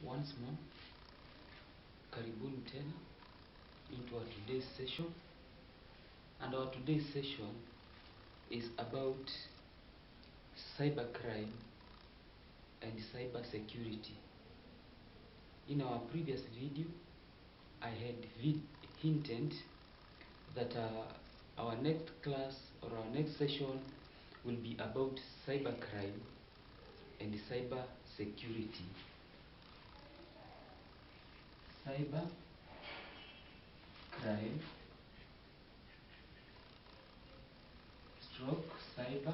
Once more, karibuni tena into our today's session, and our today's session is about cybercrime and cyber security. In our previous video, I had hinted that our next class or our next session will be about cybercrime and cyber security. Cyber crime stroke cyber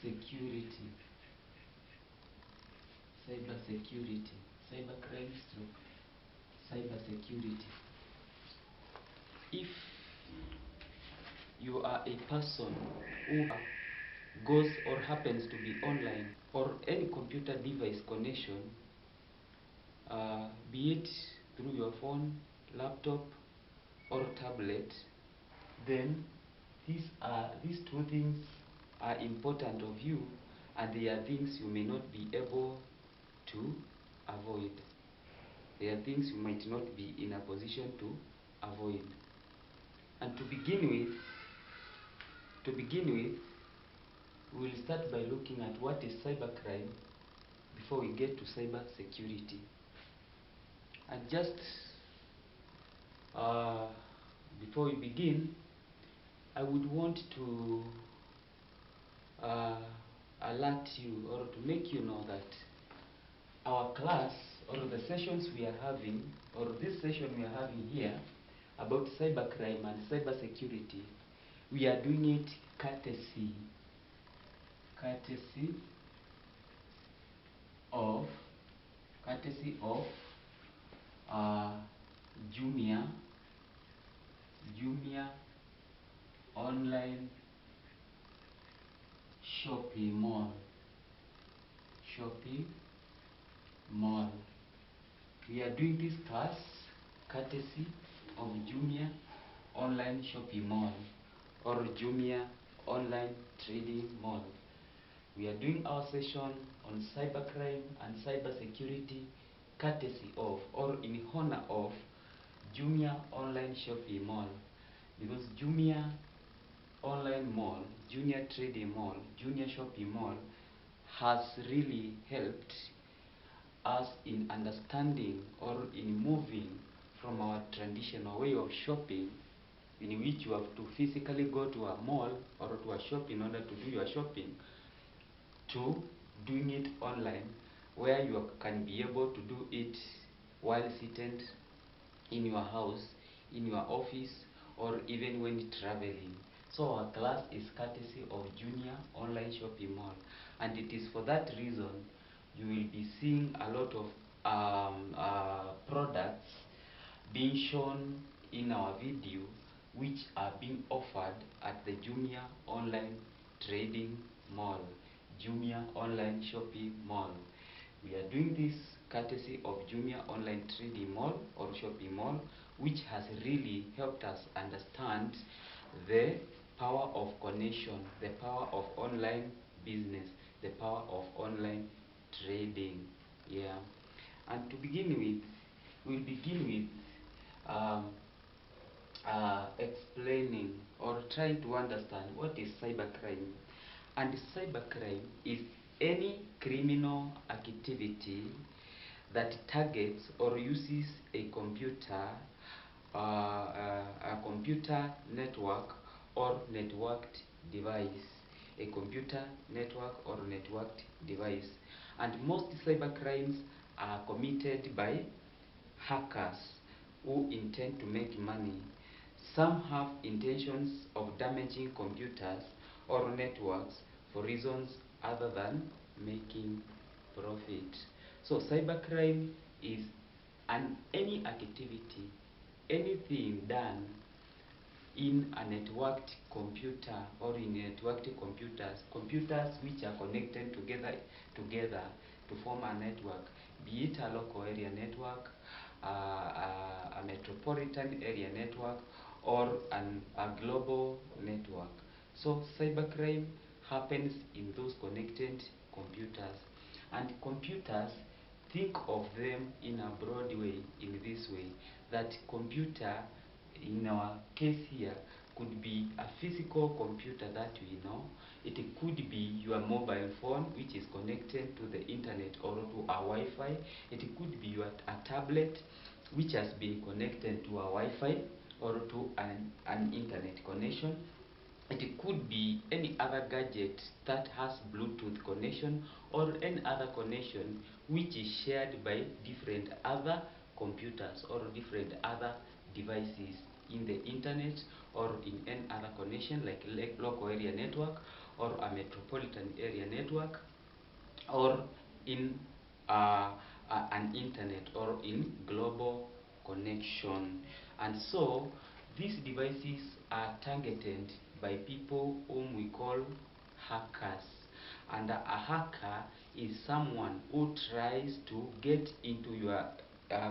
security. Cyber security. Cyber crime stroke cyber security. If you are a person who goes or happens to be online or any computer device connection, be it through your phone, laptop, or tablet, then these two things are important of you, and they are things you may not be able to avoid. They are things you might not be in a position to avoid. And to begin with, we will start by looking at what is cybercrime before we get to cyber security. And just before we begin, I would want to alert you or to make you know that our class or the sessions we are having, or this session we are having here about cybercrime and cyber security, we are doing it courtesy of Jumia online shopping mall. We are doing this class courtesy of Jumia online shopping mall or Jumia online trading mall. We are doing our session on cybercrime and cyber security courtesy of or in honor of Jumia online shopping mall, because Jumia online mall, Jumia trading mall, Jumia shopping mall has really helped us in understanding or in moving from our traditional way of shopping, in which you have to physically go to a mall or to a shop in order to do your shopping, to doing it online, where you can be able to do it while seated in your house, in your office, or even when traveling. So our class is courtesy of Jumia online shopping mall, and it is for that reason you will be seeing a lot of products being shown in our video, which are being offered at the Jumia online trading mall, Jumia online shopping mall. We are doing this courtesy of Jumia online trading mall or shopping mall, which has really helped us understand the power of connection, the power of online business, the power of online trading. Yeah. And to begin with, we'll begin with explaining or trying to understand what is cybercrime. And cybercrime is any criminal activity that targets or uses a computer network or networked device. A computer network or networked device. And most cybercrimes are committed by hackers who intend to make money. Some have intentions of damaging computers or networks for reasons other than making profit. So cybercrime is any activity, anything done in a networked computer or in networked computers which are connected together to form a network, be it a local area network, a metropolitan area network, or a global network. So cybercrime happens in those connected computers. And computers think of them in a broad way, in this way, that computer, in our case here, could be a physical computer that we know. It could be your mobile phone, which is connected to the internet or to a Wi-Fi. It could be a tablet, which has been connected to a Wi-Fi or to an internet connection. It could be any other gadget that has Bluetooth connection or any other connection which is shared by different other computers or different other devices in the internet or in any other connection, like local area network or a metropolitan area network, or in an internet or in global connection. And so these devices are targeted by people whom we call hackers. And a hacker is someone who tries to get into your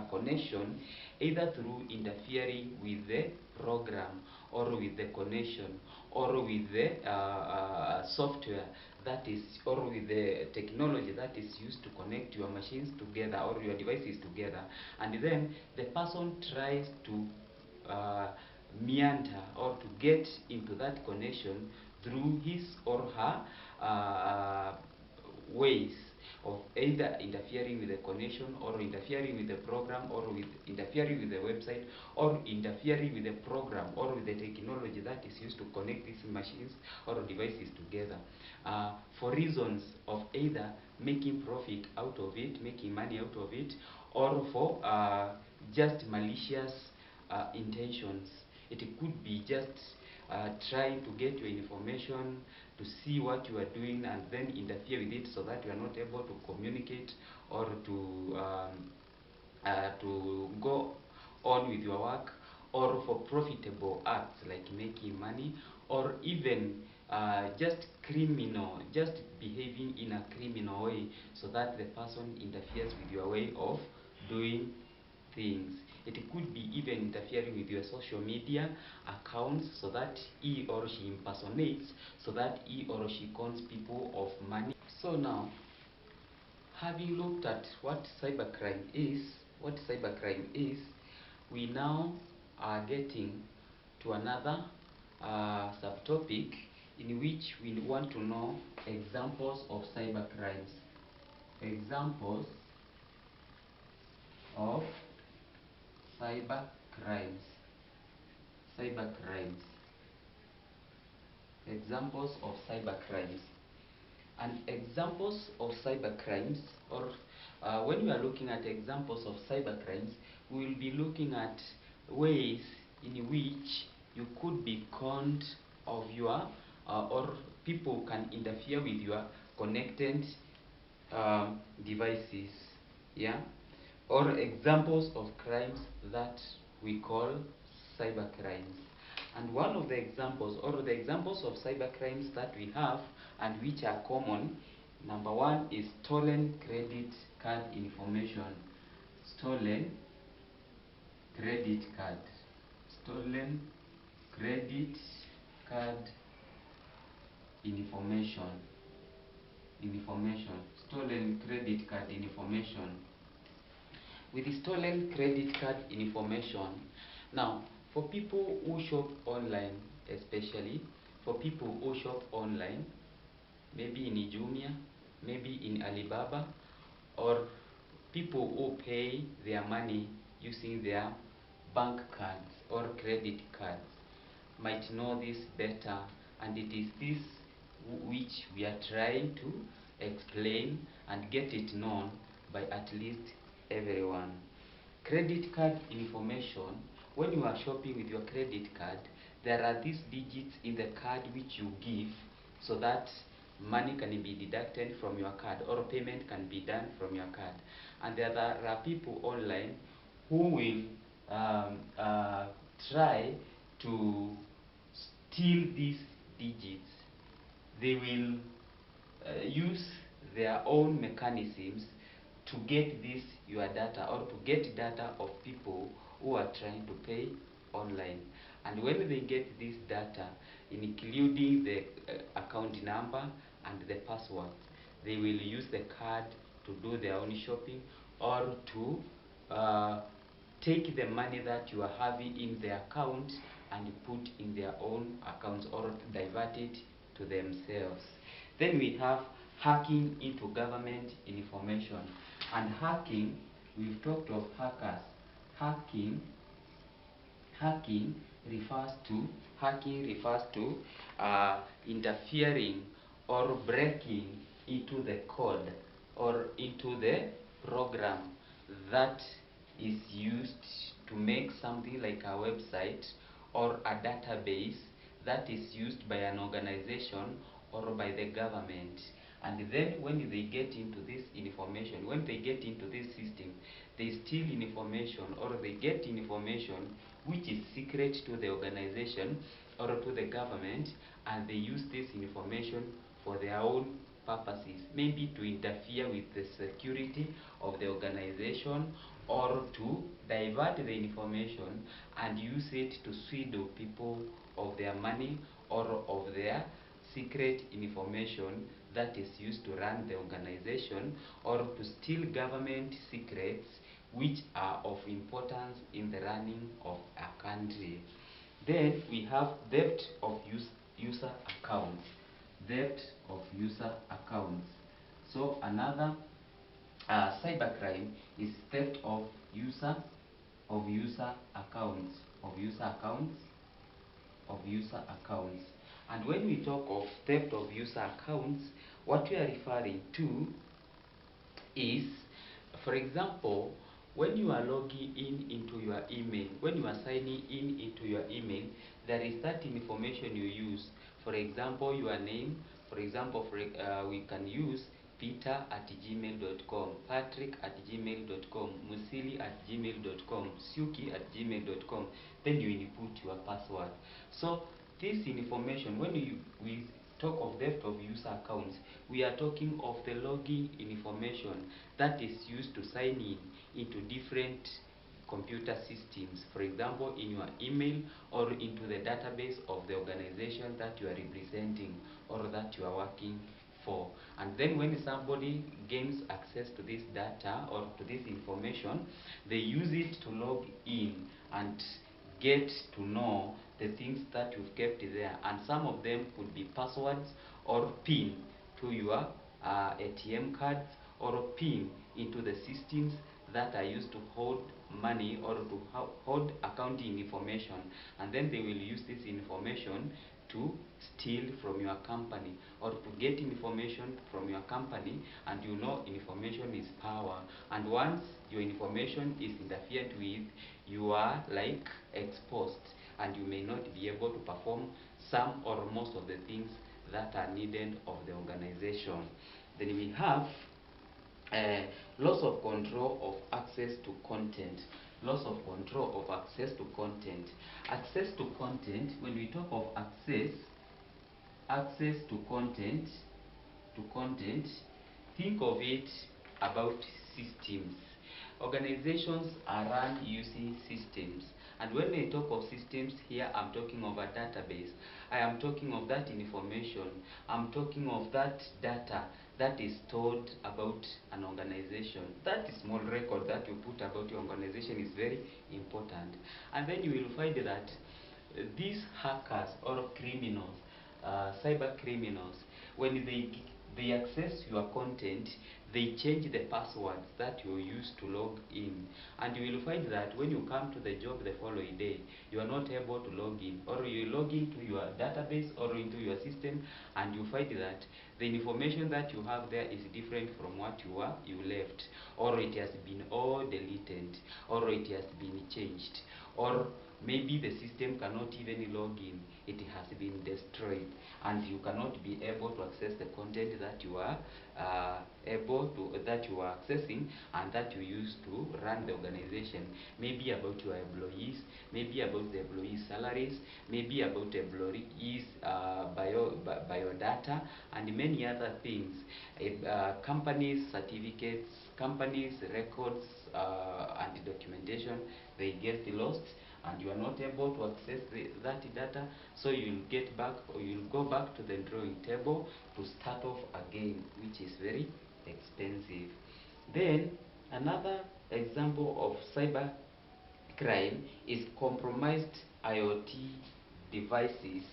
connection, either through interfering with the program or with the connection or with the software that is, or with the technology that is used to connect your machines together or your devices together. And then the person tries to meander or to get into that connection through his or her ways of either interfering with the connection or interfering with the program or with interfering with the website or interfering with the program or with the technology that is used to connect these machines or devices together, for reasons of either making profit out of it, making money out of it, or for just malicious intentions. It could be just trying to get your information, to see what you are doing and then interfere with it so that you are not able to communicate or to go on with your work, or for profitable acts like making money, or even just criminal, just behaving in a criminal way so that the person interferes with your way of doing things. It could be even interfering with your social media accounts so that he or she impersonates, so that he or she cons people of money. So now, having looked at what cybercrime is, we now are getting to another subtopic in which we want to know examples of cybercrimes. Examples of cybercrimes. Cybercrimes. Examples of cybercrimes. And examples of cybercrimes, or when we are looking at examples of cybercrimes, we will be looking at ways in which you could be conned of your, or people can interfere with your connected devices, yeah, or examples of crimes that we call cybercrimes. And one of the examples, or the examples of cybercrimes that we have and which are common, number one is stolen credit card information. Stolen credit card. Stolen credit card information. Stolen credit card information. With the stolen credit card information, now for people who shop online, especially for people who shop online, maybe in Jumia, maybe in Alibaba, or people who pay their money using their bank cards or credit cards, might know this better, and it is this which we are trying to explain and get it known by at least everyone. Credit card information. When you are shopping with your credit card, there are these digits in the card which you give so that money can be deducted from your card or payment can be done from your card. And there are people online who will try to steal these digits. They will use their own mechanisms to get this your data, or to get data of people who are trying to pay online. And when they get this data, including the account number and the password, they will use the card to do their own shopping, or to take the money that you are having in their account and put in their own accounts, or divert it to themselves. Then we have hacking into government information. And hacking, we've talked of hackers. Hacking hacking refers to interfering or breaking into the code or into the program that is used to make something like a website or a database that is used by an organization or by the government. And then when they get into this information, when they get into this system, they steal information, or they get information which is secret to the organization or to the government, and they use this information for their own purposes, maybe to interfere with the security of the organization, or to divert the information and use it to swindle people of their money or of their secret information that is used to run the organization, or to steal government secrets which are of importance in the running of a country. Then we have theft of user accounts. Theft of user accounts. So another cybercrime is theft of user accounts, of user accounts. And when we talk of theft of user accounts, what we are referring to is, for example, when you are logging in into your email, when you are signing in into your email, there is that information you use. For example, your name. For example, we can use peter@gmail.com, patrick@gmail.com, musili@gmail.com, suki@gmail.com. Then you input your password. So this information, when we talk of theft of user accounts, we are talking of the login information that is used to sign in into different computer systems, for example in your email or into the database of the organization that you are representing or that you are working for. And then when somebody gains access to this data or to this information, they use it to log in and get to know the things that you've kept there. And some of them could be passwords or PIN to your ATM cards, or PIN into the systems that are used to hold money or to hold accounting information. And then they will use this information to steal from your company or to get information from your company. And you know information is power, and once your information is interfered with, you are like exposed, and you may not be able to perform some or most of the things that are needed of the organization. Then we have loss of control of access to content. Loss of control of access to content. Access to content, when we talk of access to content, think of it about systems. Organizations are run using systems. And when I talk of systems here, I'm talking of a database. I am talking of that information. I'm talking of that data that is stored about an organization. That small record that you put about your organization is very important. And then you will find that these hackers or criminals, cyber criminals, when they access your content, they change the passwords that you use to log in. And you will find that when you come to the job the following day, you are not able to log in, or you log into your database or into your system, and you find that the information that you have there is different from what you left, or it has been all deleted, or it has been changed, or maybe the system cannot even log in, it has been destroyed, and you cannot be able to access the content that you are accessing and that you use to run the organization. Maybe about your employees, maybe about the employees' salaries, maybe about the employees' biodata, and many other things. Companies' certificates, companies' records, and documentation, they get lost, and you are not able to access that data, so you'll get back, or you'll go back to the drawing table to start off again, which is very expensive. Then another example of cyber crime is compromised IoT devices.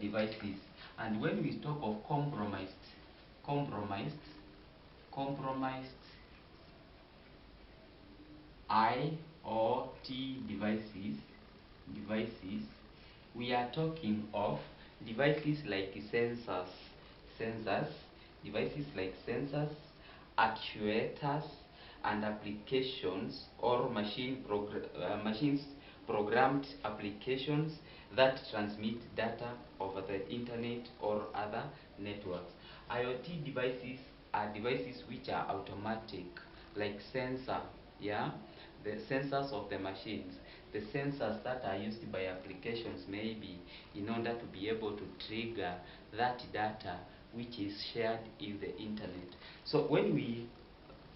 Devices. And when we talk of compromised, compromised IoT devices, we are talking of devices like sensors, devices like sensors, actuators, and applications or machines programmed applications that transmit data over the internet or other networks. IoT devices are devices which are automatic, like sensor, yeah, the sensors of the machines, the sensors that are used by applications maybe in order to be able to trigger that data which is shared in the internet. So when we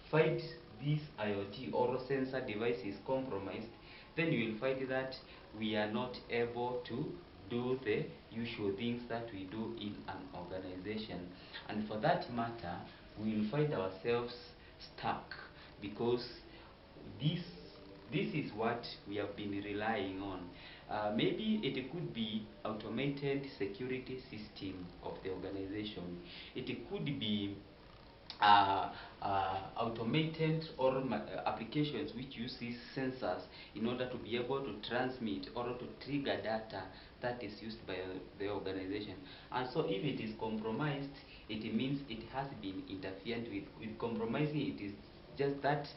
find these IoT or sensor devices compromised, then you will find that we are not able to do the usual things that we do in an organization. And for that matter, we will find ourselves stuck because this this is what we have been relying on. Maybe it could be automated security system of the organization. It could be automated or applications which uses sensors in order to be able to transmit or to trigger data that is used by the organization. And so if it is compromised, it means it has been interfered with. With compromising, it is just that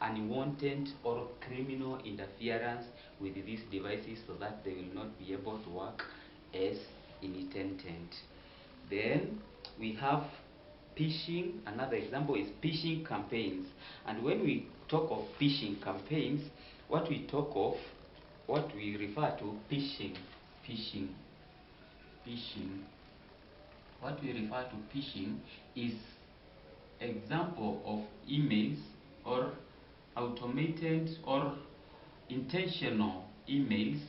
unwanted or criminal interference with these devices so that they will not be able to work as intended. Then we have phishing. Another example is phishing campaigns. And when we talk of phishing campaigns, what we refer to phishing, phishing. What we refer to phishing is example of emails or automated or intentional emails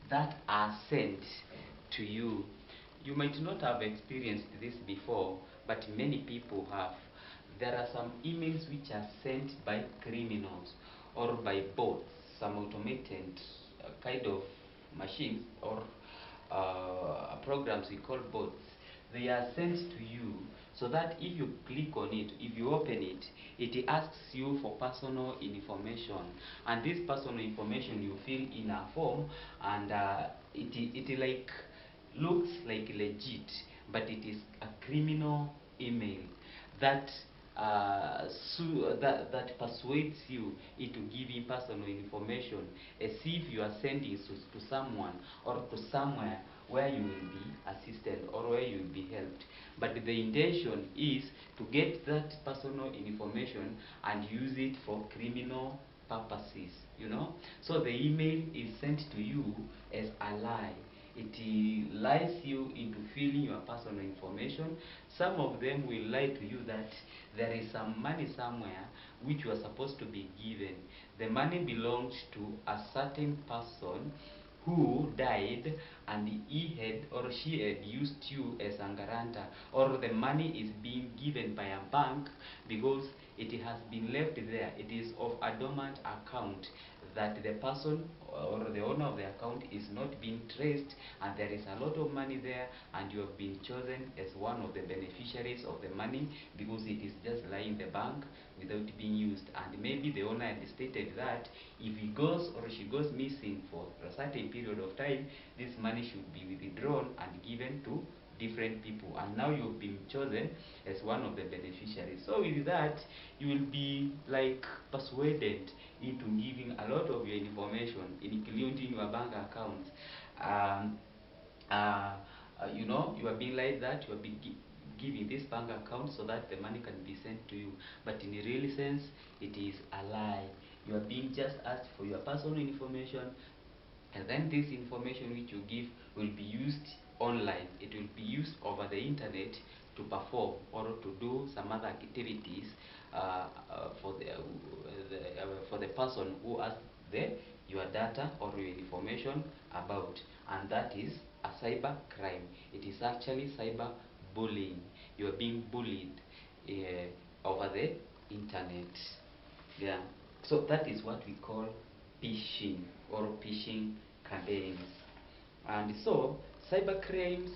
that are sent to you. You might not have experienced this before, but many people have. There are some emails which are sent by criminals or by bots, some automated kind of machines or programs we call bots. They are sent to you so that if you click on it, if you open it, it asks you for personal information, and this personal information you fill in a form, and it like looks like legit, but it is a criminal email that that persuades you into giving personal information as if you are sending to someone or to somewhere where you will be assisted or where you will be helped. But the intention is to get that personal information and use it for criminal purposes, you know. So the email is sent to you as a lie. It lies you into filling your personal information. Some of them will lie to you that there is some money somewhere which you are supposed to be given. The money belongs to a certain person who died, and he had or she had used you as a guarantor, or the money is being given by a bank because it has been left there. It is of a dormant account that the person or the owner of the account is not being traced, and there is a lot of money there, and you have been chosen as one of the beneficiaries of the money because it is just lying in the bank without being used. And maybe the owner had stated that if he goes or she goes missing for a certain period of time, this money should be withdrawn and given to different people, and now you've been chosen as one of the beneficiaries. So with that, you will be like persuaded into giving a lot of your information, including your bank accounts. Um, you know, you are being like that, you are being giving this bank account so that the money can be sent to you. But in a real sense, it is a lie. You are being just asked for your personal information, and then this information which you give will be used online. It will be used over the internet to perform or to do some other activities for the person who asked your data or your information about, and that is a cyber crime. It is actually cyber bullying. You are being bullied over the internet. Yeah. So that is what we call phishing or phishing campaigns. And so cybercrimes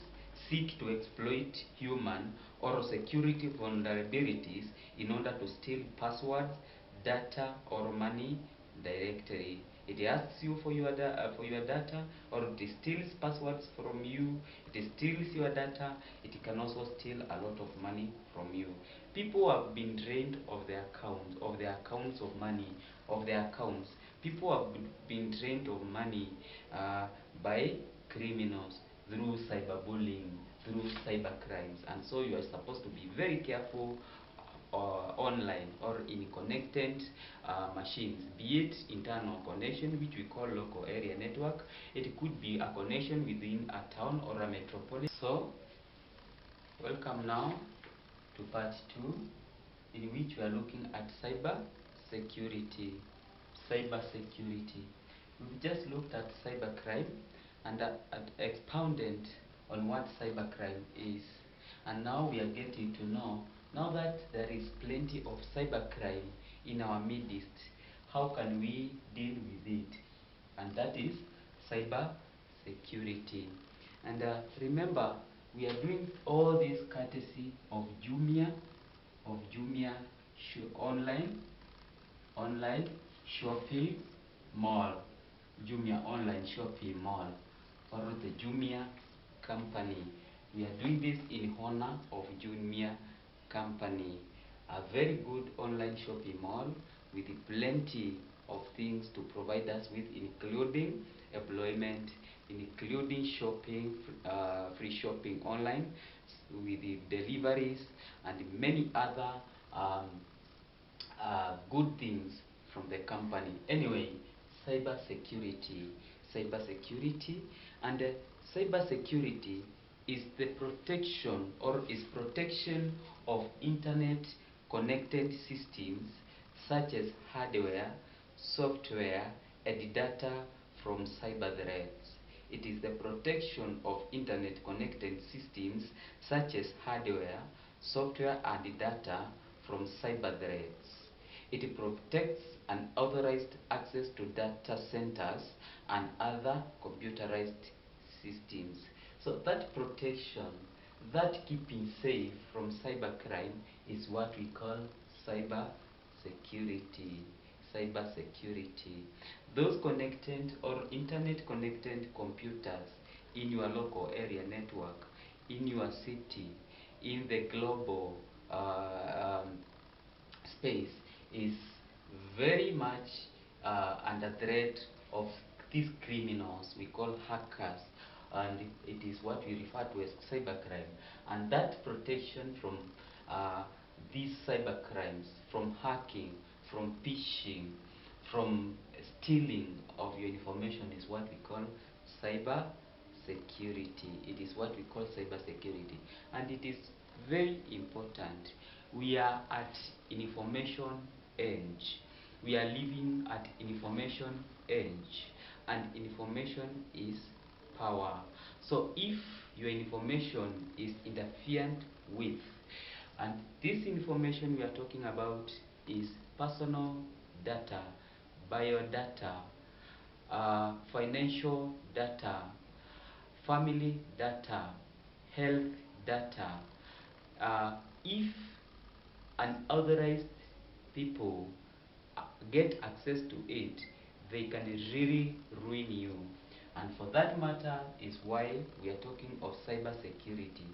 seek to exploit human or security vulnerabilities in order to steal passwords, data, or money directly. It asks you for your data, or it steals passwords from you. It steals your data. It can also steal a lot of money from you. People have been drained of their accounts of money, of their accounts. People have been drained of money by criminals through cyberbullying, through cybercrimes, and so you are supposed to be very careful online or in connected machines, be it internal connection, which we call local area network. It could be a connection within a town or a metropolis. So, welcome now to part 2, in which we are looking at cyber security. Cyber security. We've just looked at cybercrime and expounded on what cybercrime is. And now we are getting to know, now that there is plenty of cybercrime in our midst, how can we deal with it? And that is cyber security. And remember, we are doing all this courtesy of Jumia, online shopping mall, Jumia online shopping mall, or the Jumia company. We are doing this in honor of Jumia company, a very good online shopping mall with plenty of things to provide us with, including employment, including shopping, free shopping online with the deliveries and many other good things from the company. Anyway, cyber security, and cyber security is the protection or is protection of internet connected systems such as hardware, software, and data from cyber threats. It is the protection of internet connected systems such as hardware, software, and data from cyber threats. It protects unauthorized access to data centers and other computerized systems. So that protection, that keeping safe from cybercrime is what we call cyber security. Cyber security. Those connected or internet connected computers in your local area network, in your city, in the global space is very much under threat of these criminals we call hackers, and it is what we refer to as cybercrime. And that protection from these cybercrimes, from hacking, from phishing, from stealing of your information is what we call cyber security. It is what we call cyber security, and it is very important. We are at information age. We are living at information age, and information is power. So if your information is interfered with, and this information we are talking about is personal data, biodata, financial data, family data, health data. If unauthorized people get access to it, they can really ruin you. And for that matter is why we are talking of cyber security.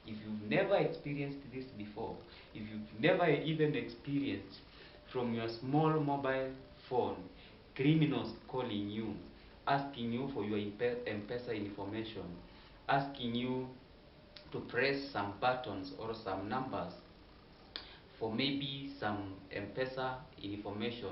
If you've never experienced this before, if you've never even experienced from your small mobile phone, criminals calling you, asking you for your M-Pesa information, asking you to press some buttons or some numbers for maybe some M-Pesa information,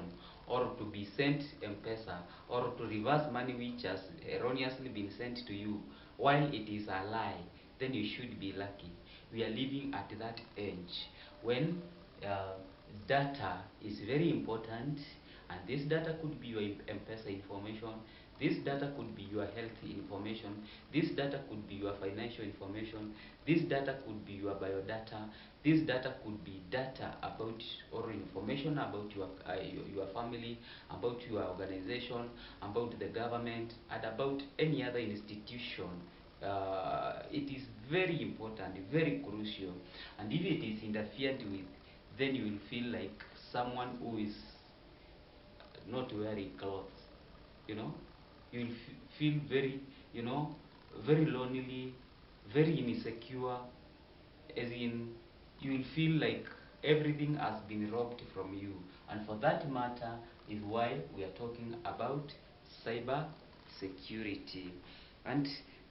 or to be sent M-Pesa, or to reverse money which has erroneously been sent to you, while it is a lie, then you should be lucky. We are living at that age when data is very important, and this data could be your M-Pesa information, This data could be your health information. This data could be your financial information. This data could be your biodata. This data could be data about or information about your family, about your organization, about the government, and about any other institution. It is very important, very crucial. And if it is interfered with, then you will feel like someone who is not wearing clothes, you know. You will feel very, you know, very lonely, very insecure, as in you will feel like everything has been robbed from you. And for that matter is why we are talking about cyber security. And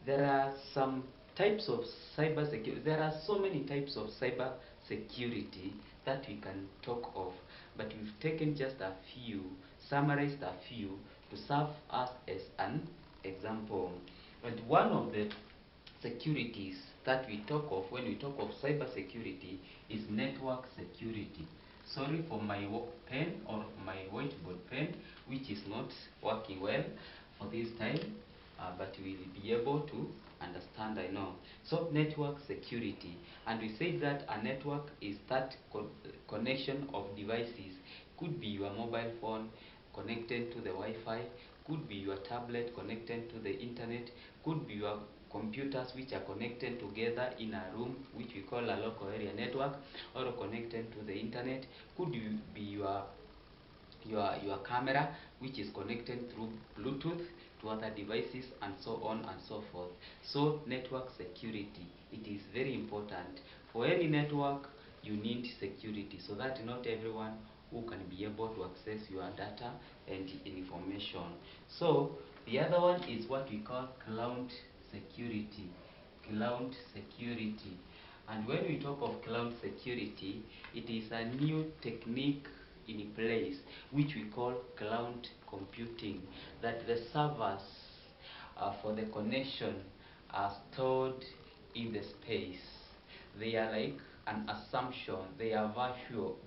there are some types of cyber security. There are so many types of cyber security that we can talk of, but we've taken just a few, summarized a few to serve us as an example. And one of the securities that we talk of when we talk of cyber security is network security. Sorry for my pen or my whiteboard pen, which is not working well for this time, but we will be able to understand, I know. So network security, and we say that a network is that connection of devices. Could be your mobile phone connected to the Wi-Fi, could be your tablet connected to the internet, could be your computers which are connected together in a room, which we call a local area network, or connected to the internet, could be your camera which is connected through Bluetooth to other devices, and so on and so forth. So network security, it is very important. For any network you need security, so that not everyone who can be able to access your data and information. So the other one is what we call cloud security. Cloud security. And when we talk of cloud security, it is a new technique in place which we call cloud computing, that the servers for the connection are stored in the space. They are like an assumption. They are virtual,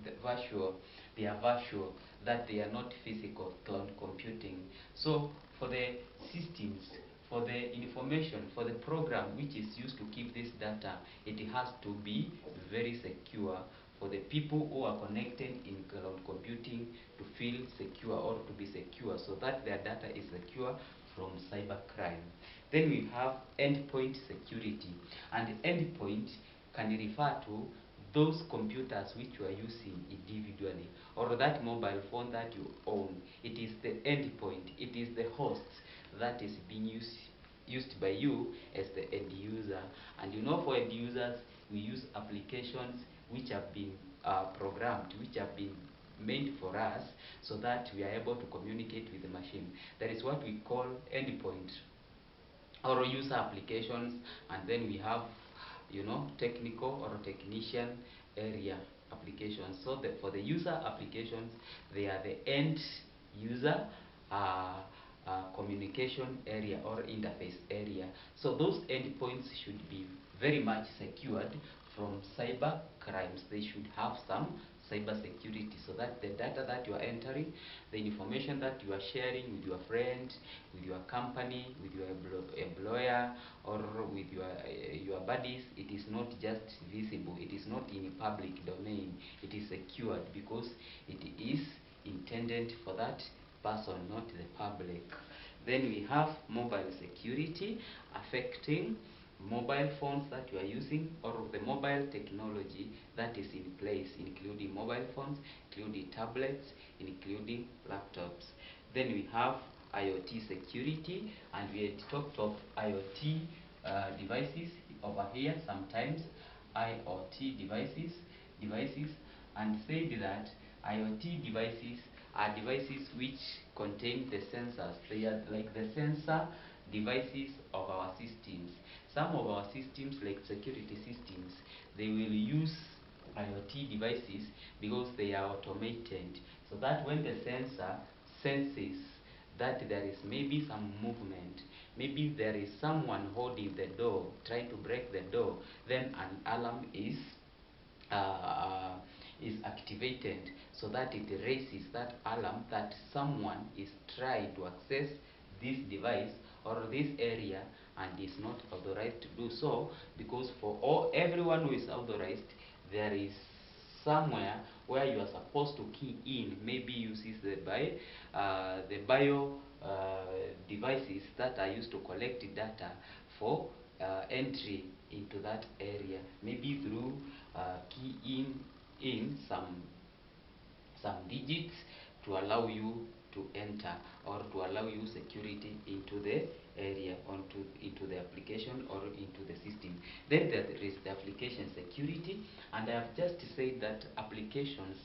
that they are not physical. Cloud computing. So for the systems, for the information, for the program which is used to keep this data, it has to be very secure for the people who are connected in cloud computing to feel secure or to be secure, so that their data is secure from cybercrime. Then we have endpoint security, and endpoint can refer to those computers which you are using individually, or that mobile phone that you own. It is the endpoint, it is the host that is being used by you as the end user. And you know, for end users, we use applications which have been programmed, which have been made for us, so that we are able to communicate with the machine. That is what we call endpoint or user applications. And then we have, you know, technical or technician area applications. So for the user applications, they are the end user communication area or interface area. So those endpoints should be very much secured from cyber crimes. They should have some cyber security, so that the data that you are entering, the information that you are sharing with your friend, with your company, with your employer, or with your buddies, it is not just visible, it is not in a public domain. It is secured because it is intended for that person, not the public. Then we have mobile security, affecting mobile phones that you are using, or the mobile technology that is in place, including mobile phones, including tablets, including laptops. Then we have IoT security, and we had talked of IoT devices over here sometimes, IoT devices, and said that IoT devices are devices which contain the sensors. They are like the sensor devices of our systems. Some of our systems, like security systems, they will use IoT devices because they are automated, so that when the sensor senses that there is maybe some movement, maybe there is someone holding the door, trying to break the door, then an alarm is activated, so that it raises that alarm that someone is trying to access this device or this area and is not authorized to do so, because for everyone who is authorized, there is somewhere where you are supposed to key in. Maybe uses the bio devices that are used to collect data for entry into that area, maybe through keying in some digits to allow you to enter or to allow you security into the area, into the application or into the system. Then there is the application security, and I have just said that applications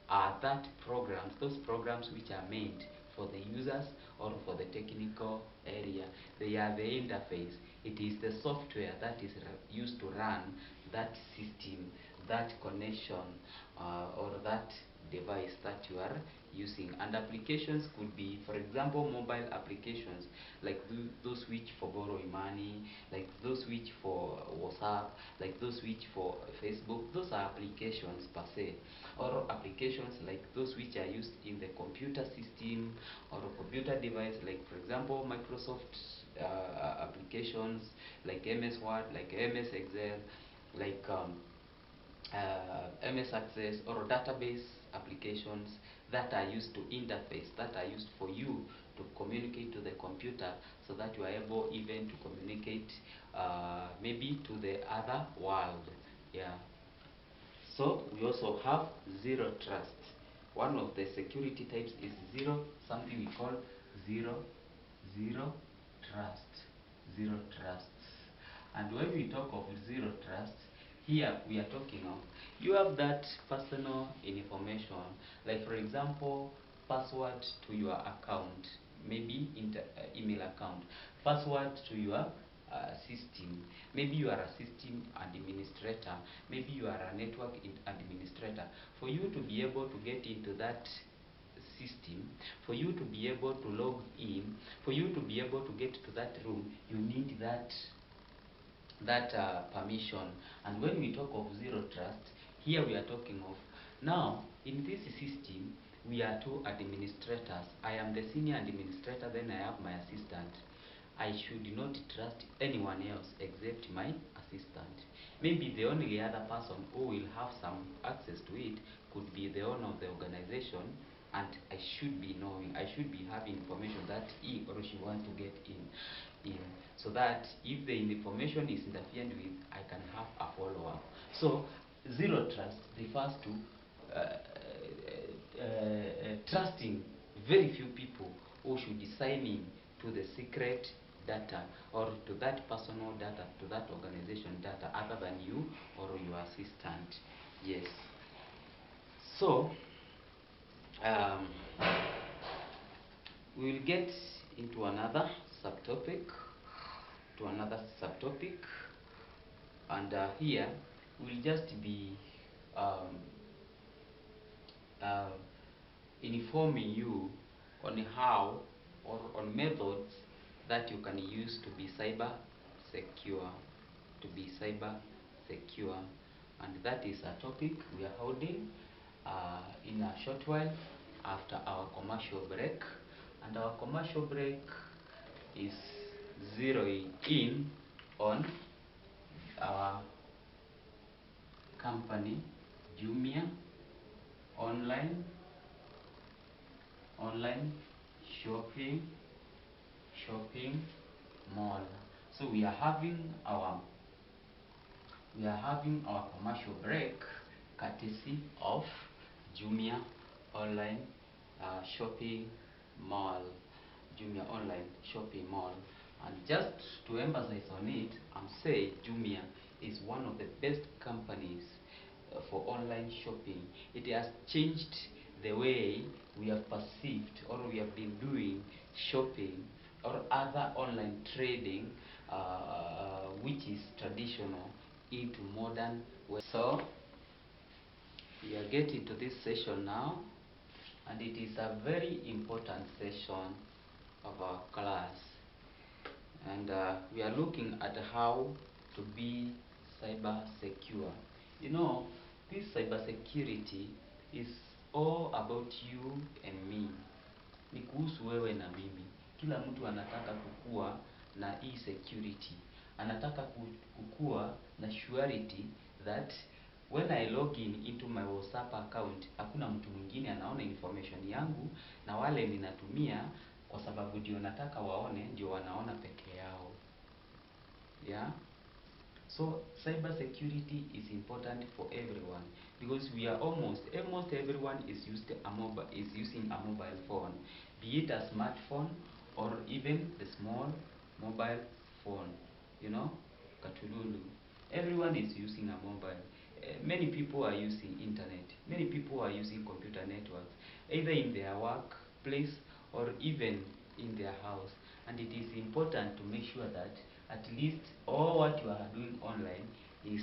are those programs which are made for the users or for the technical area. They are the interface. It is the software that is used to run that system, that connection, or that device that you are using. And applications could be, for example, mobile applications, like those which for borrowing money, like those which for WhatsApp, like those which for Facebook. Those are applications per se. Or applications like those which are used in the computer system or a computer device, like for example Microsoft applications like MS Word, like MS Excel, like MS Access, or database applications that are used to interface, that are used for you to communicate to the computer, so that you are able even to communicate maybe to the other world. Yeah. So we also have zero trust. One of the security types is something we call zero trust. Zero trust. And when we talk of zero trust, here we are talking of, you have that personal information, like for example, password to your account, maybe email account, password to your system. Maybe you are a system administrator, maybe you are a network administrator. For you to be able to get into that system, for you to be able to log in, for you to be able to get to that room, you need that permission. And when we talk of zero trust, here we are talking of, now in this system we are two administrators. I am the senior administrator, then I have my assistant. I should not trust anyone else except my assistant. Maybe the only other person who will have some access to it could be the owner of the organization, and I should be knowing, I should be having information that he or she wants to get in, so that if the information is interfered with, I can have a follow-up. So zero trust refers to trusting very few people who should be signing to the secret data or to that personal data, to that organization data, other than you or your assistant. Yes. So we will get into another subtopic, and here we'll just be informing you on how or on methods that you can use to be cyber secure, and that is a topic we are holding in a short while after our commercial break. And our commercial break is zeroing in on our company Jumia online shopping mall. So we are having our commercial break courtesy of Jumia online shopping mall. Jumia online shopping mall. And just to emphasize on it, I'm saying Jumia is one of the best companies for online shopping. It has changed the way we have perceived or we have been doing shopping or other online trading, which is traditional, into modern ways. So we are getting to this session now, and it is a very important session of our class, and we are looking at how to be cyber secure. You know, this cyber security is all about you and me. Ni kuhusu wewe na mimi. kila mtu anataka kukua na hii security, anataka kukua na surety that when I log in into my WhatsApp account, hakuna mtu mwingine anaona information yangu, na wale ninatumia kwa sababu ndio nataka waone, ndio wanaona peke yao. Yeah. So cyber security is important for everyone, because we are almost everyone is using a mobile phone, be it a smartphone or even the small mobile phone, you know, katululu. Everyone is using a mobile. Many people are using internet. Many people are using computer networks, either in their workplace or even in their house. And it is important to make sure that at least all what you are doing online is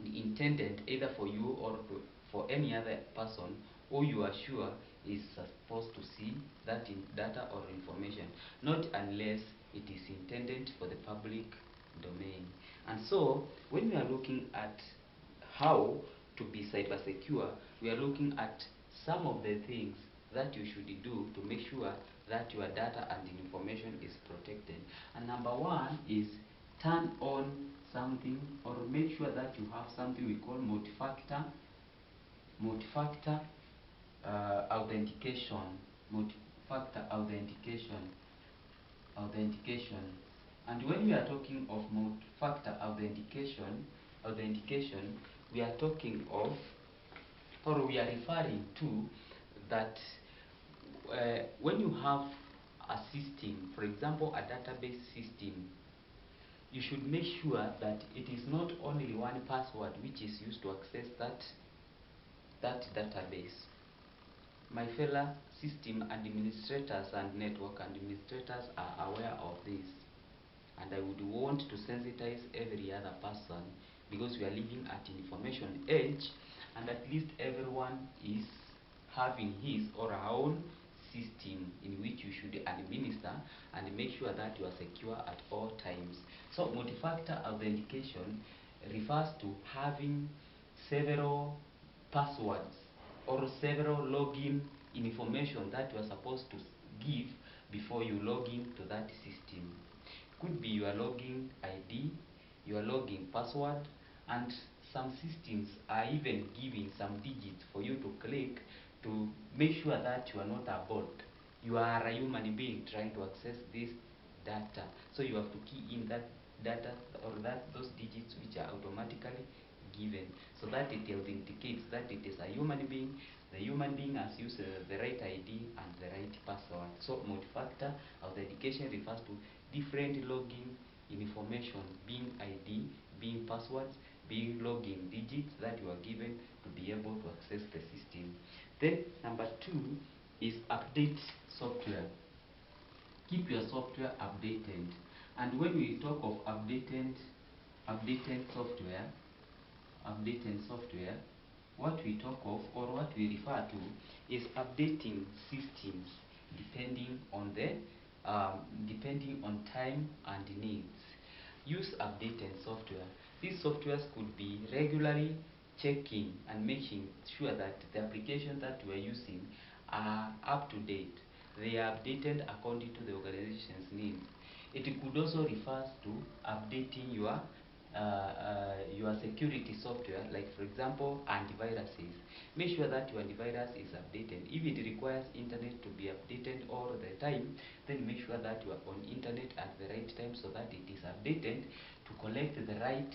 intended either for you or for any other person who you are sure is supposed to see that data or information, not unless it is intended for the public domain. And so when we are looking at how to be cyber secure, we are looking at some of the things that you should do to make sure that your data and information is protected. And number one is turn on something, or make sure that you have something we call multi-factor authentication. Multi-factor authentication. And when we are talking of multi-factor authentication, we are talking of, or we are referring to that when you have a system, for example a database system, you should make sure that it is not only one password which is used to access that database. My fellow system administrators and network administrators are aware of this, and I would want to sensitize every other person, because we are living at information age, and at least everyone is having his or her own system in which you should administer and make sure that you are secure at all times. So multi-factor authentication refers to having several passwords or several login information that you are supposed to give before you log in to that system. Could be your login ID, your login password, and some systems are even giving some digits for you to click to make sure that you are not a bot. You are a human being trying to access this data. So you have to key in that data or those digits which are automatically given, so that it authenticates that it is a human being. The human being has used the right ID and the right password. So multi-factor authentication refers to different login information, being ID, being passwords, being login digits that you are given to be able to access the system. Then number two is update software. Keep your software updated. And when we talk of updated software, what we talk of, or what we refer to, is updating systems depending on time and needs. Use updated software. These softwares could be regularly checking and making sure that the applications that you are using are up to date. They are updated according to the organization's needs. It could also refer to updating your security software, like for example antiviruses. Make sure that your antivirus is updated. If it requires internet to be updated all the time, then make sure that you are on internet at the right time, so that it is updated to collect the right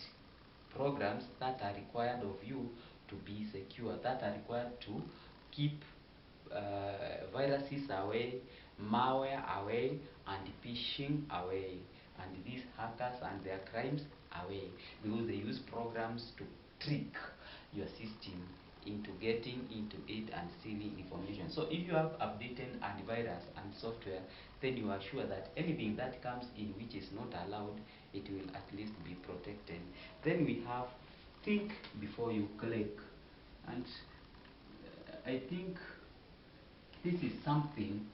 programs that are required of you to be secure, that are required to keep viruses away, malware away, and phishing away, and these hackers and their crimes away, because they use programs to trick your system into getting into it and stealing information. So if you have updated antivirus and software, then you are sure that anything that comes in which is not allowed, it will at least be protected. Then we have think before you click, and I think this is something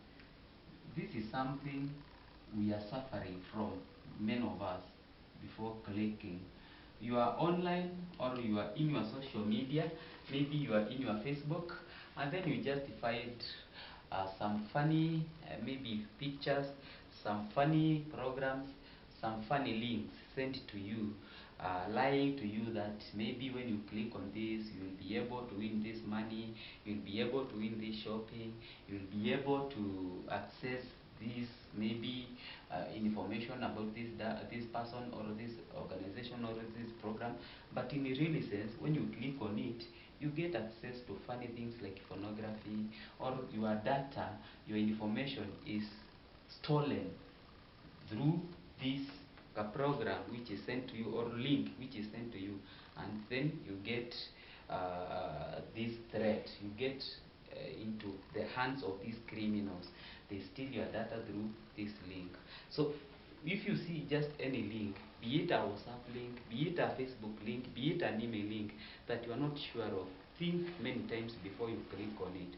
we are suffering from, many of us, before clicking. You are online, or you are in your social media, maybe you are in your Facebook, and then you just find some funny maybe pictures, some funny programs, some funny links sent to you, lying to you that maybe when you click on this, you will be able to win this money, you'll be able to win this shopping, you'll be able to access this maybe information about this person or this organization or this program. But in a really sense, when you click on it, you get access to funny things like pornography, or your data, your information is stolen through this program which is sent to you, or link which is sent to you, and then you get this threat, you get into the hands of these criminals. They steal your data through this link. So if you see just any link, be it a WhatsApp link, be it a Facebook link, be it an email link that you are not sure of, think many times before you click on it.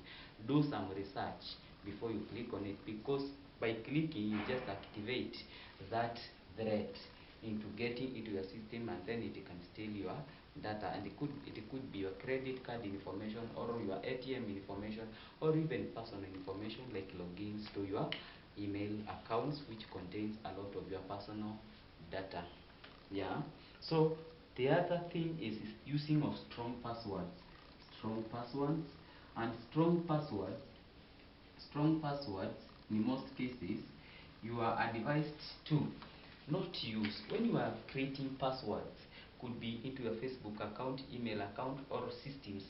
Do some research before you click on it, because by clicking you just activate that threat into getting into your system, and then it can steal your data, and it could be your credit card information, or your ATM information, or even personal information like logins to your email accounts, which contains a lot of your personal data. Yeah. So the other thing is using of strong passwords. Strong passwords and strong passwords, in most cases, you are advised to not use when you are creating passwords. Could be into your Facebook account, email account, or systems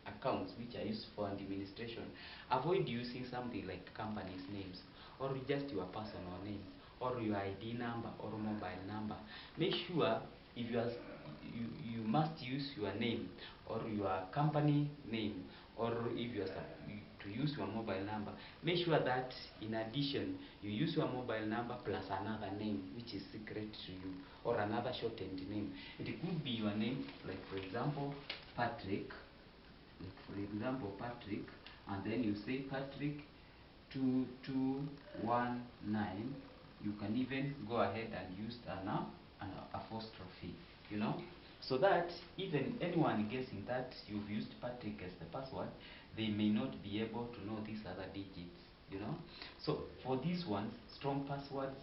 accounts which are used for administration. Avoid using something like companies' names, or just your personal name, or your ID number or mobile number. Make sure if you must use your name or your company name, or if you are to use your mobile number, make sure that in addition you use your mobile number plus another name which is secret to you, or another shortened name. It could be your name, like for example Patrick, and then you say Patrick 2219. You can even go ahead and use an apostrophe, so that even anyone guessing that you've used Patrick as the password, they may not be able to know these other digits. So for these ones, strong passwords,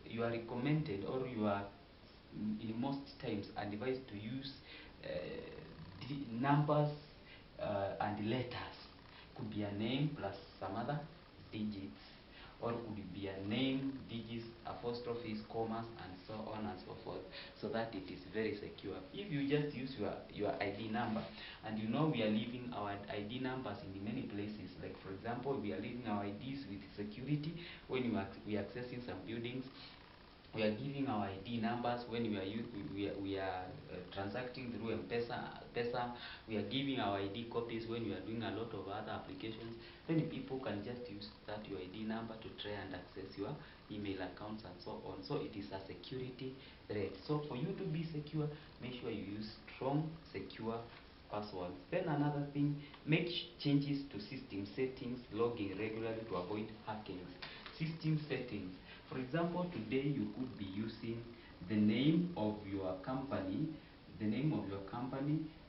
you are recommended, or you are in most times advised to use numbers and letters. Could be a name plus some other digits, or could be a name, digits, apostrophes, commas, and so on and so forth, so that it is very secure. If you just use your ID number, and we are leaving our ID numbers in many places, like for example, we are leaving our IDs with security when we are accessing some buildings. We are giving our ID numbers when we are transacting through M-Pesa. We are giving our ID copies when we are doing a lot of other applications. Then people can just use that your ID number to try and access your email accounts and so on. So it is a security threat. So for you to be secure, make sure you use strong, secure passwords. Then another thing, make changes to system settings, logging regularly to avoid hackings. System settings. For example, today you could be using the name of your company,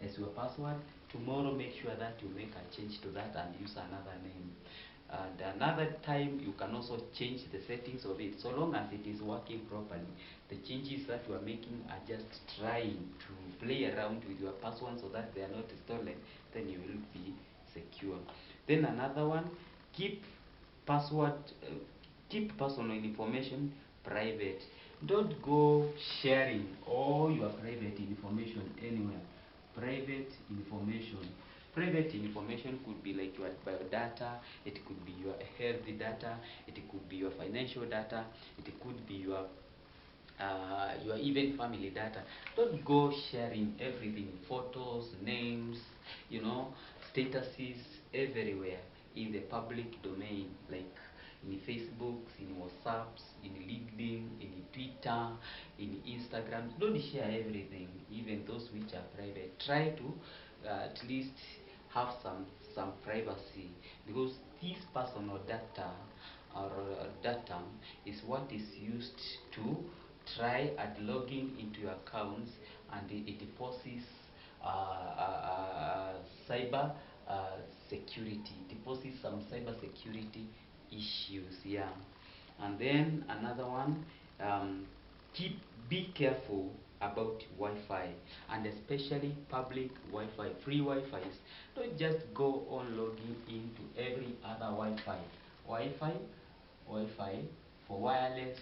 as your password. Tomorrow, make sure that you make a change to that and use another name. And another time, you can also change the settings of it, so long as it is working properly. The changes that you are making are just trying to play around with your password so that they are not stolen, then you will be secure. Then another one, keep password keep personal information private. Don't go sharing all your private information anywhere. Private information could be like your biodata, it could be your health data, it could be your financial data, it could be your even family data. Don't go sharing everything, photos, names, statuses everywhere in the public domain, like in Facebooks, in WhatsApps, in LinkedIn, in Twitter, in Instagram. Don't share everything, even those which are private. Try to at least have some privacy, because this personal data or data is what is used to try at logging into your accounts, and it poses cyber security. It poses some cyber security issues. Yeah. And then another one, um, be careful about Wi-Fi, and especially public Wi-Fi, free Wi-Fi's. Don't just go on logging into every other Wi-Fi for wireless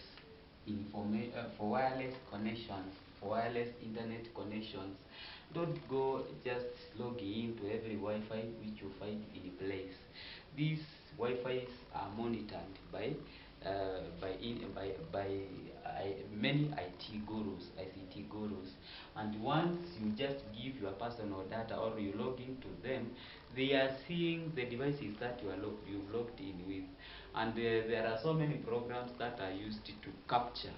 for wireless connections, for wireless internet connections. Don't go just logging into every Wi-Fi which you find in place. These Wi-Fi's are monitored by many ICT gurus, and once you just give your personal data or you log into them, they are seeing the devices that you've logged in with, and there are so many programs that are used to capture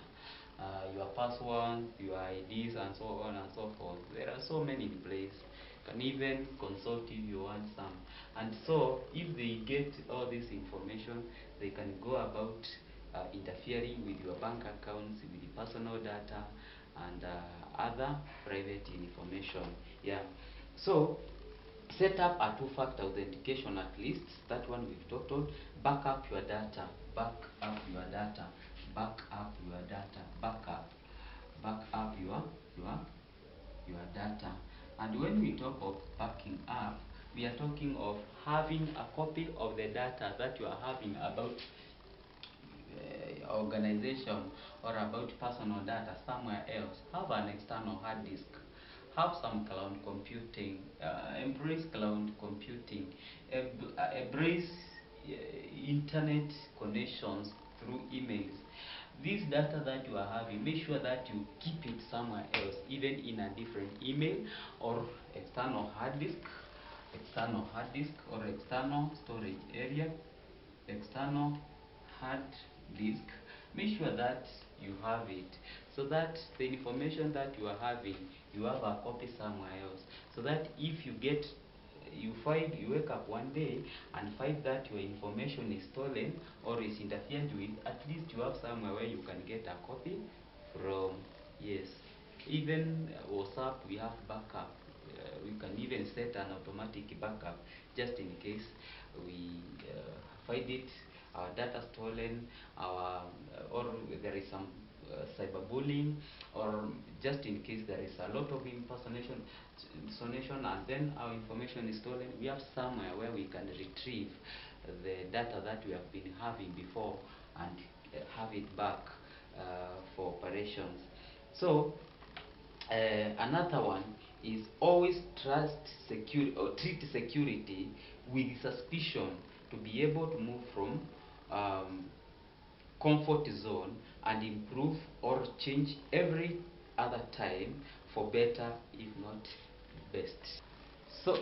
your passwords, your IDs, and so on and so forth. There are so many in place. You can even consult if you want some. And so, if they get all this information, they can go about interfering with your bank accounts, with the personal data, and other private information. Yeah. So, set up a two-factor authentication at least. That one we've talked on. Back up your data. Back up your data. Back up your data. Back up your data. And when we talk of backing up, we are talking of having a copy of the data that you are having about organization or about personal data somewhere else. Have an external hard disk. Have some cloud computing. Embrace cloud computing. Embrace internet connections through emails. This data that you are having, make sure that you keep it somewhere else, even in a different email or external hard disk, or external storage area, external hard disk. Make sure that you have it, so that the information that you are having, you have a copy somewhere else, so that if you wake up one day and find that your information is stolen or is interfered with, at least you have somewhere where you can get a copy from. Yes. Even WhatsApp, we have backup. We can even set an automatic backup just in case we find it, our data stolen, or there is some cyberbullying, or just in case there is a lot of impersonation, and then our information is stolen. We have somewhere where we can retrieve the data that we have been having before and have it back for operations. So another one is always treat security with suspicion, to be able to move from comfort zone and improve or change every other time for better, if not best. So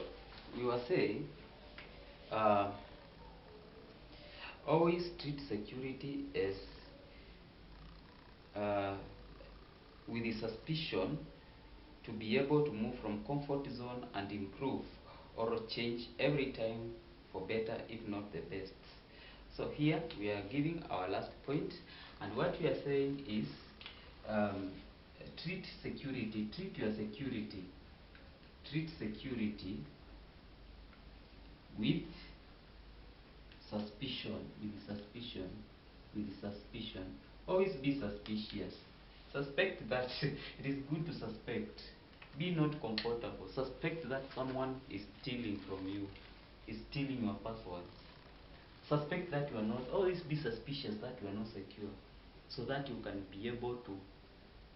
we were saying, uh, always treat security as uh, with the suspicion, to be able to move from comfort zone and improve or change every time for better, if not the best. So here we are giving our last point, and what we are saying is, treat security with suspicion, with suspicion. Always be suspicious. Suspect that it is good to suspect. Be not comfortable. Suspect that someone is stealing from you, is stealing your passwords. Suspect that you are not. Always be suspicious that you are not secure, so that you can be able to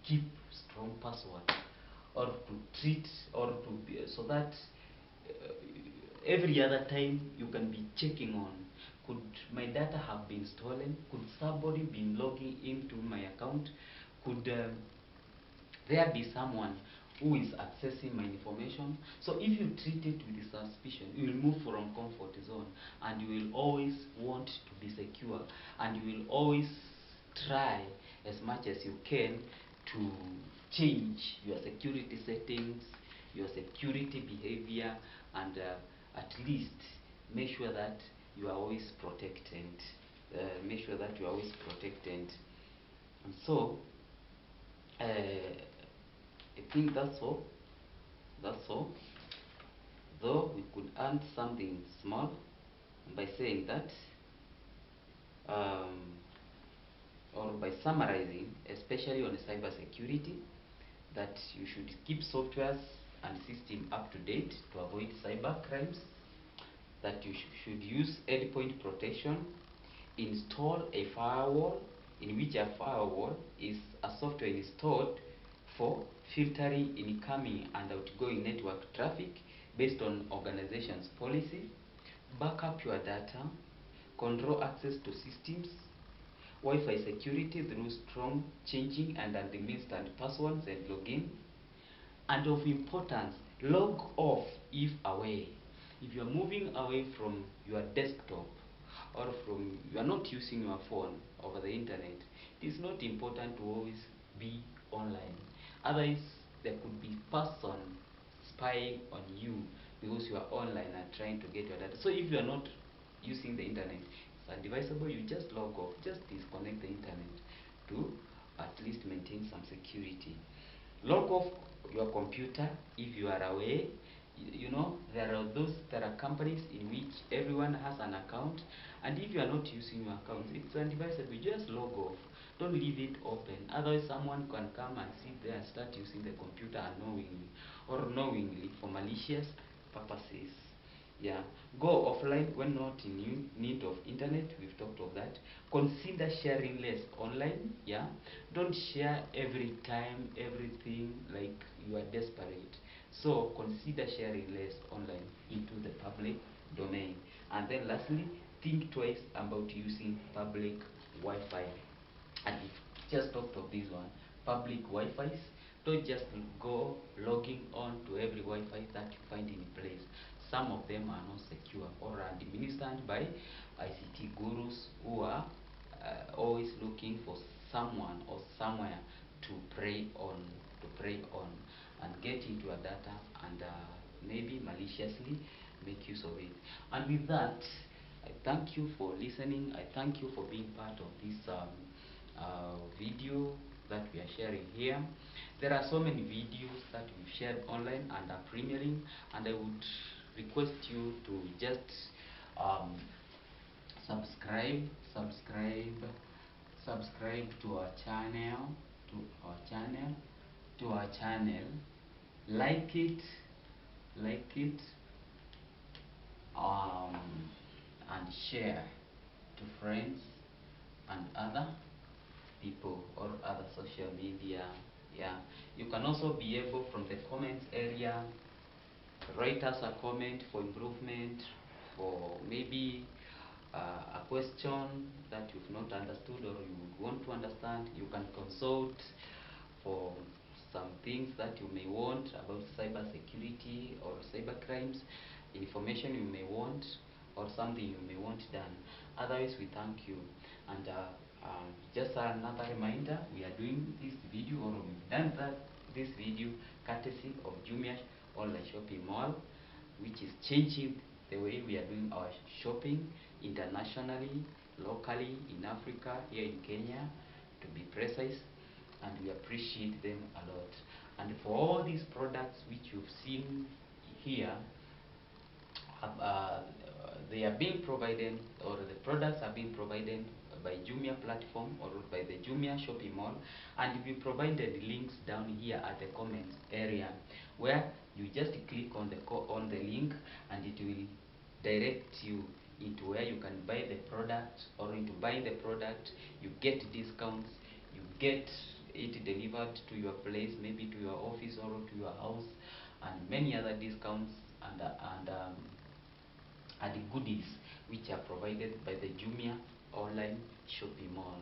keep strong password, or to treat, or to be, so that every other time you can be checking on, could my data have been stolen? Could somebody been logging into my account? Could there be someone who is accessing my information? So if you treat it with suspicion, you will move from comfort zone, and you will always want to be secure, and you will always try as much as you can to change your security settings, your security behavior, and at least make sure that you are always protected. Make sure that you are always protected. And so, I think that's all. That's all. Though we could add something small by saying that by summarizing, especially on cyber security, that you should keep softwares and system up to date to avoid cyber crimes, that you should use endpoint protection, install a firewall, in which a firewall is a software installed for filtering incoming and outgoing network traffic based on organization's policy, back up your data, control access to systems, Wi-Fi security through strong changing and administered passwords and login, and of importance, log off if away. If you are moving away from your desktop or from you are not using your phone over the internet, it is not important to always be online. Otherwise, there could be person spying on you because you are online and trying to get your data. So if you are not using the internet, it's advisable you just log off, just disconnect the internet to at least maintain some security. Log off your computer if you are away. You know, there are companies in which everyone has an account, and if you are not using your account, it's advisable you just log off. Don't leave it open, otherwise someone can come and sit there and start using the computer unknowingly or knowingly for malicious purposes. Yeah, go offline when not in need of internet. We've talked of that. Consider sharing less online. Yeah, don't share every time everything like you are desperate. So consider sharing less online into the public domain. And then lastly, think twice about using public Wi-Fi. And we just talked of this one, public Wi-Fi's. Don't just go logging on to every Wi-Fi that you find in place. Some of them are not secure or are administered by ICT gurus who are always looking for someone or somewhere to prey on, and get into your data and maybe maliciously make use of it. And with that, I thank you for listening. I thank you for being part of this video that we are sharing here. There are so many videos that we've shared online and are premiering, and I would request you to just subscribe to our channel, like it, and share to friends and other people or other social media. Yeah, you can also be able from the comments area write us a comment for improvement, for maybe a question that you've not understood or you would want to understand. You can consult for some things that you may want about cyber security or cyber crimes, information you may want, or something you may want done. Otherwise, we thank you. And just another reminder, we are doing this video, or we've done this video courtesy of Jumia online shopping mall, which is changing the way we are doing our shopping internationally, locally, in Africa, here in Kenya, to be precise. And we appreciate them a lot. And for all these products which you've seen here, they are being provided, or the products are being provided by Jumia platform or by the Jumia shopping mall, and we provided links down here at the comments area, where you just click on the link and it will direct you into where you can buy the product, or into buying the product you get discounts, you get it delivered to your place, maybe to your office or to your house, and many other discounts and the goodies which are provided by the Jumia online shopping mall.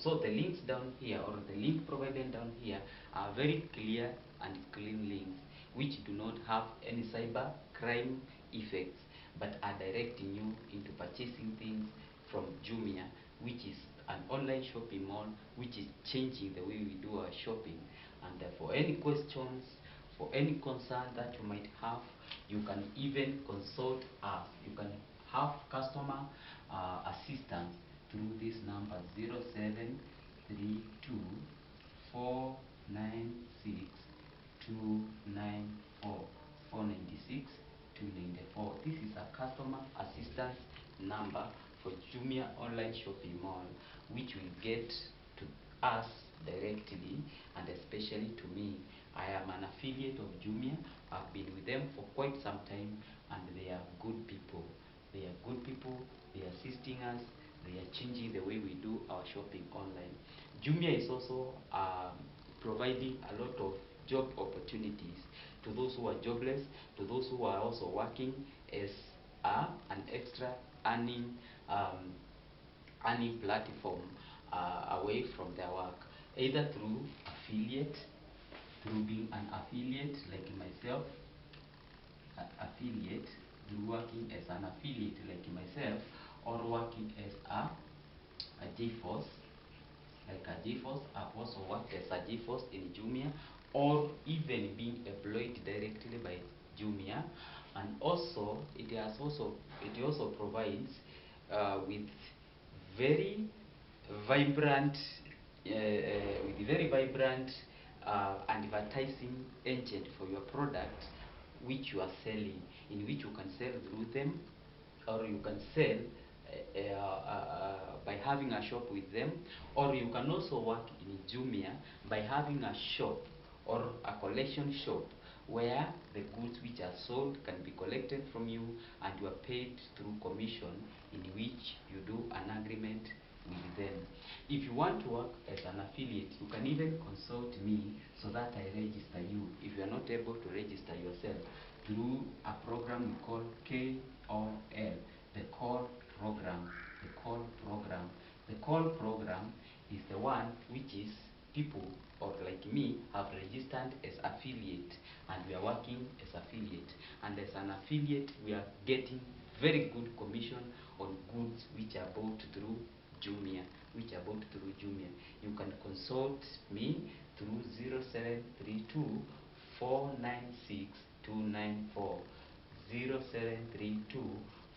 So the links down here, or the link provided down here, are very clear and clean links which do not have any cyber crime effects, but are directing you into purchasing things from Jumia, which is an online shopping mall which is changing the way we do our shopping. And for any questions, for any concern that you might have, you can even consult us. You can have customer assistance through this number 0732 496 294 496 294. This is a customer assistance number for Jumia online shopping mall, which will get to us directly, and especially to me. I am an affiliate of Jumia. I've been with them for quite some time, and they are good people. They are good people. They are assisting us. They are changing the way we do our shopping online. Jumia is also providing a lot of job opportunities to those who are jobless, to those who are also working as an extra earning earning platform away from their work, either through affiliate, through being an affiliate like myself, affiliate, through working as an affiliate like myself, or working as a GForce, like a GForce. I've also worked as a GForce in Jumia, or even being employed directly by Jumia. And also it also provides with very vibrant advertising engine for your product which you are selling, in which you can sell through them, or you can sell by having a shop with them, or you can also work in Jumia by having a shop or a collection shop where the goods which are sold can be collected from you, and you are paid through commission, in which you do an agreement with them. If you want to work as an affiliate, you can even consult me so that I register you, if you are not able to register yourself, through a program we call KOL, the call program. The call program. The call program is the one which is people, or like me, have registered as affiliate, and we are working as affiliate. And as an affiliate, we are getting very good commission on goods which are bought through Jumia, You can consult me through 0732 496 294, 0732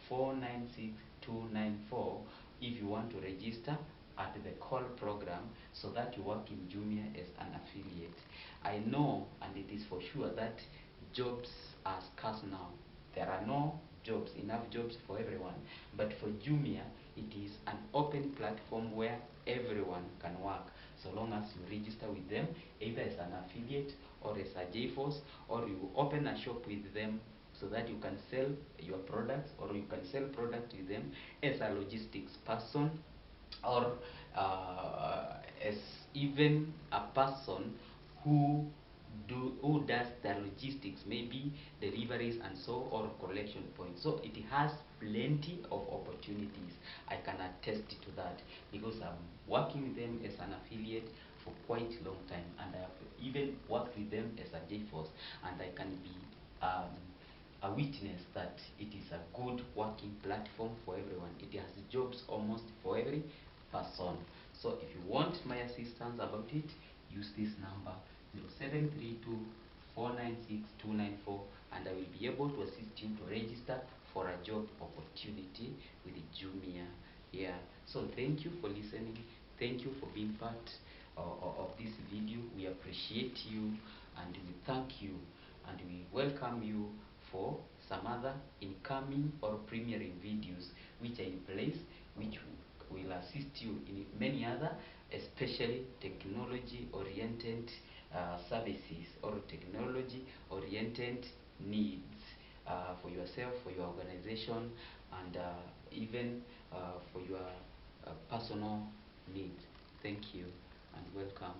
496 294, if you want to register at the call program so that you work in Jumia as an affiliate. I know, and it is for sure, that jobs are scarce now. There are no jobs, enough jobs for everyone. But for Jumia, it is an open platform where everyone can work, so long as you register with them, either as an affiliate or as a JForce, or you open a shop with them so that you can sell your products, or you can sell product with them as a logistics person, or as even a person who does the logistics, maybe deliveries and so, or collection points. So it has plenty of opportunities. I can attest to that because I'm working with them as an affiliate for quite a long time, and I have even worked with them as a JForce, and I can be a witness that it is a good working platform for everyone. It has jobs almost for every person. So if you want my assistance about it, use this number 0732 496 294, and I will be able to assist you to register for a job opportunity with Jumia. Yeah. So thank you for listening. Thank you for being part of this video. We appreciate you, and we thank you, and we welcome you for some other incoming or premiering videos which are in place, which will assist you in many other, especially technology oriented services, or technology oriented needs for yourself, for your organization, and even for your personal needs. Thank you and welcome.